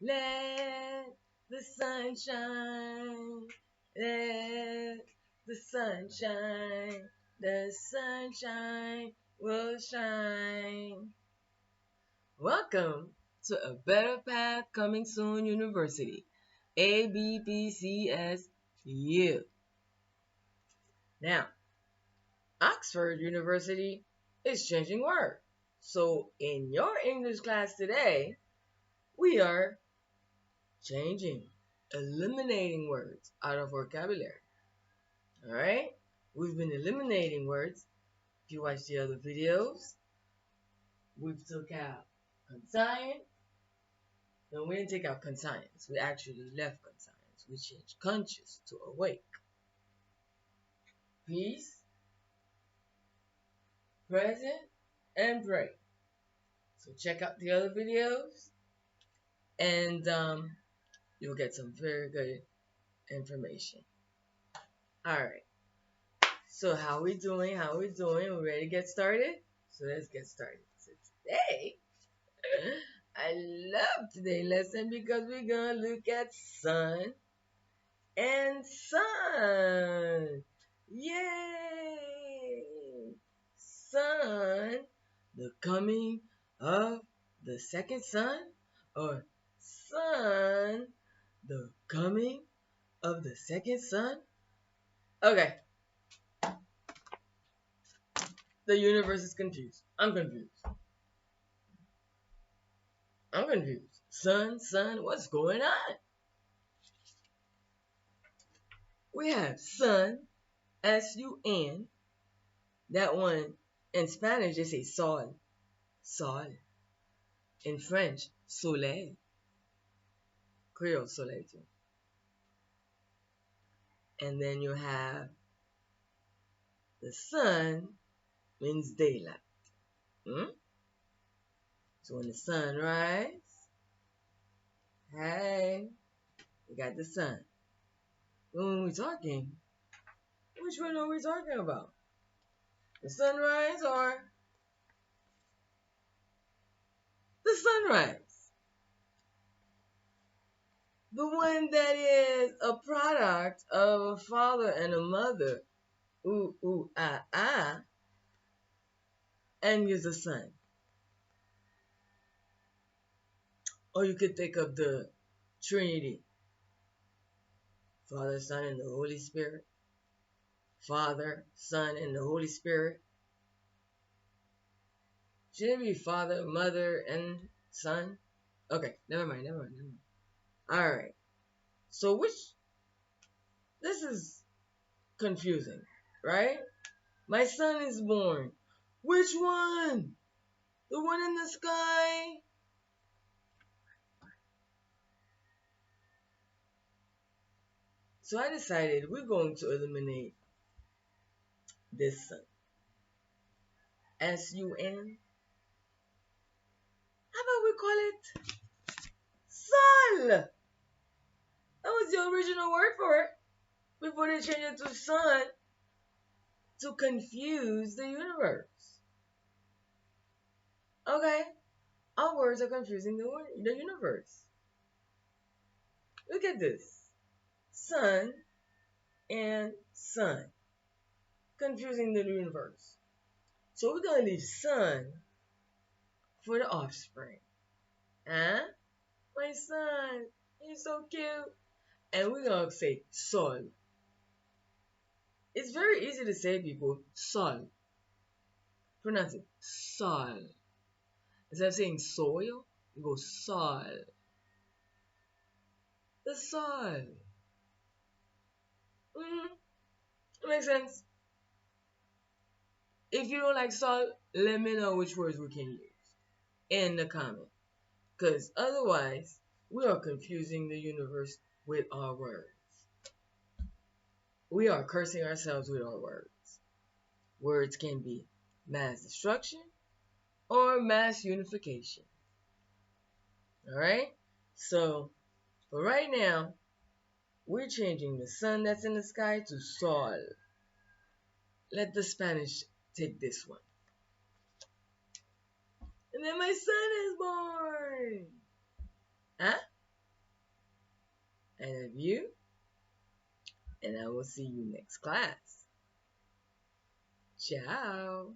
Let the sun shine. Let the sun shine. The sunshine will shine. Welcome to A Better Path Coming Soon University, ABPCSU. Now, Oxford University is changing word. So, in your English class today, we are changing, eliminating words out of vocabulary. All right? We've been eliminating words. If you watch the other videos, we've took out conscience. No, we didn't take out conscience. We actually left conscience. We changed conscious to awake. Peace, present, and pray. So check out the other videos, and you'll get some very good information. All right. So how we doing? How we doing? We ready to get started? So let's get started. So today, I love today's lesson because we're gonna look at sun and sun. Yay! Sun, the coming of the second sun, or sun, the coming of the second sun. Okay. The universe is confused. I'm confused. Sun, what's going on? We have sun, S-U-N. That one, in Spanish, they say sol. Sol. In French, soleil. Creole, soleil too. And then you have the sun means daylight. So when the sun rises, hey, we got the sun. When we're talking, which one are we talking about? The sunrise or the sunrise? The one that is a product of a father and a mother, ooh, ooh, ah, ah, and gives a son. Or you could think of the Trinity, Father, Son, and the Holy Spirit. Father, Son, and the Holy Spirit. Should it be Father, Mother, and Son? Okay, never mind. Alright. So this is confusing, right? My son is born. Which one? The one in the sky? So I decided we're going to eliminate this sun. S-U-N. How about we call it Sol? That was the original word for it before they changed it to sun to confuse the universe. Okay? Our words are confusing the universe. Look at this. Sun and sun. Confusing the universe. So we're going to leave sun for the offspring. Huh? My son, he's so cute. And we're going to say sol. It's very easy to say, people, sol. Pronounce it sol. Instead of saying soil, you go sol. The sol. It makes sense. If you don't like sol, let me know which words we can use in the comment. Because otherwise, we are confusing the universe with our words. We are cursing ourselves with our words. Words can be mass destruction or mass unification. Alright? So, for right now, we're changing the sun that's in the sky to sol. Let the Spanish take this one. And then my son is born. Huh? of you, and I will see you next class. Ciao.